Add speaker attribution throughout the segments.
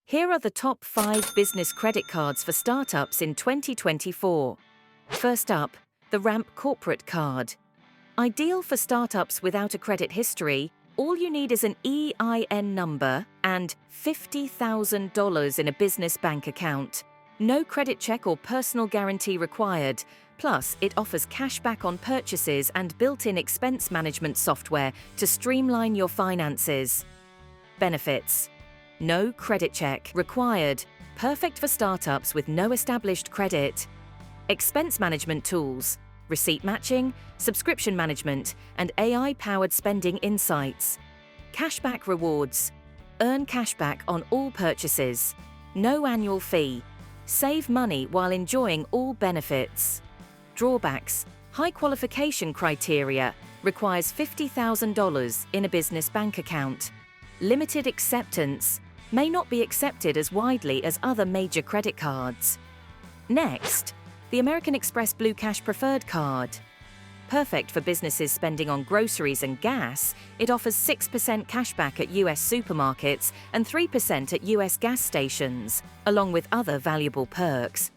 Speaker 1: Here are the top 5 business credit cards for startups in 2024. First up, the Ramp Corporate Card. Ideal for startups without a credit history, all you need is an EIN number and $50,000 in a business bank account. No credit check or personal guarantee required. Plus, it offers cashback on purchases and built-in expense management software to streamline your finances. Benefits: no credit check required. Perfect for startups with no established credit. Expense management tools, receipt matching, subscription management, and AI-powered spending insights. Cashback rewards. Earn cashback on all purchases. No annual fee. Save money while enjoying all benefits. Drawbacks. High qualification criteria. Requires $50,000 in a business bank account. Limited acceptance. May not be accepted as widely as other major credit cards. Next, the American Express Blue Cash Preferred Card. Perfect for businesses spending on groceries and gas, it offers 6% cashback at US supermarkets and 3% at US gas stations, along with other valuable perks.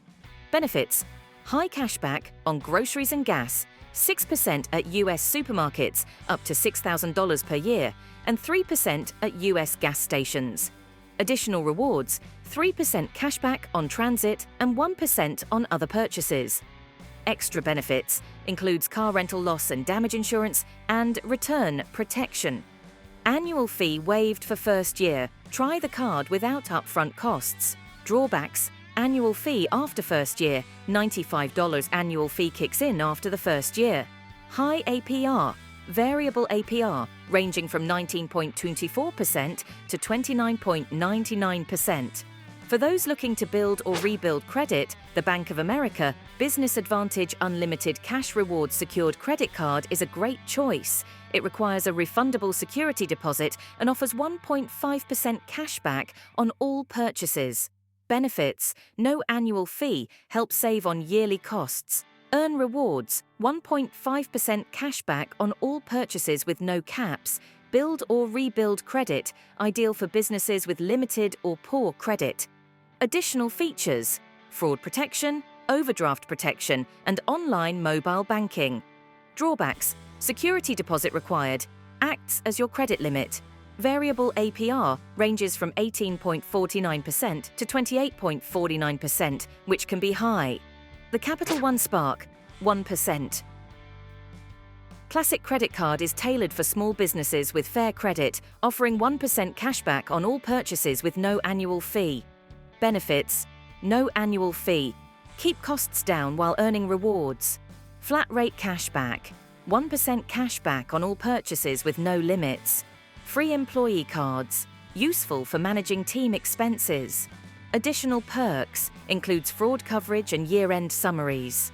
Speaker 1: Benefits: high cashback on groceries and gas, 6% at US supermarkets up to $6,000 per year, and 3% at US gas stations. Additional rewards: 3% cashback on transit and 1% on other purchases. Extra benefits includes car rental loss and damage insurance and return protection. Annual fee waived for first year. Try the card without upfront costs. Drawbacks: annual fee after first year. $95 annual fee kicks in after the first year. High APR. Variable APR ranging from 19.24% to 29.99%. For those looking to build or rebuild credit, the Bank of America Business Advantage Unlimited Cash Rewards Secured Credit Card is a great choice. It requires a refundable security deposit and offers 1.5% cashback on all purchases. Benefits: no annual fee, help save on yearly costs. Earn rewards: 1.5% cashback on all purchases with no caps. Build or rebuild credit, ideal for businesses with limited or poor credit. Additional features: fraud protection, overdraft protection, and online mobile banking. Drawbacks: security deposit required, acts as your credit limit. Variable APR ranges from 18.49% to 28.49%, which can be high. The Capital One Spark, 1%. Classic Credit Card is tailored for small businesses with fair credit, offering 1% cashback on all purchases with no annual fee. Benefits: no annual fee. Keep costs down while earning rewards. Flat rate cashback. 1% cashback on all purchases with no limits. Free employee cards. Useful for managing team expenses. Additional perks includes fraud coverage and year-end summaries.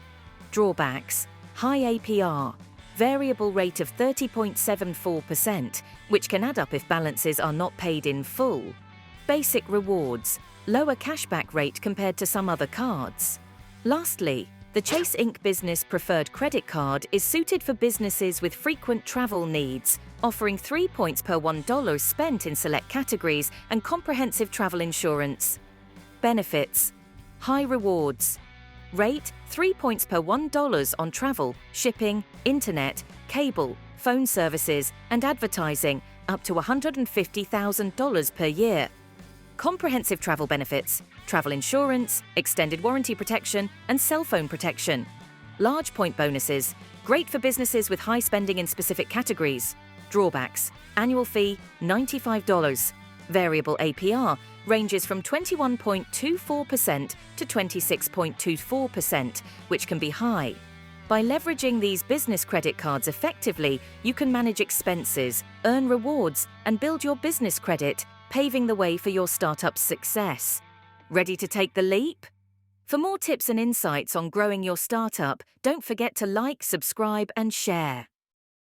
Speaker 1: Drawbacks: high APR. Variable rate of 30.74%, which can add up if balances are not paid in full. Basic rewards: lower cashback rate compared to some other cards. Lastly, the Chase Inc. Business Preferred Credit Card is suited for businesses with frequent travel needs, offering 3 points per $1 spent in select categories and comprehensive travel insurance. Benefits: high rewards. Rate: 3 points per $1 on travel, shipping, internet, cable, phone services, and advertising, up to $150,000 per year. Comprehensive travel benefits: travel insurance, extended warranty protection, and cell phone protection. Large point bonuses: great for businesses with high spending in specific categories. Drawbacks: annual fee, $95. Variable APR ranges from 21.24% to 26.24%, which can be high. By leveraging these business credit cards effectively, you can manage expenses, earn rewards, and build your business credit, paving the way for your startup's success. Ready to take the leap? For more tips and insights on growing your startup, don't forget to like, subscribe, and share.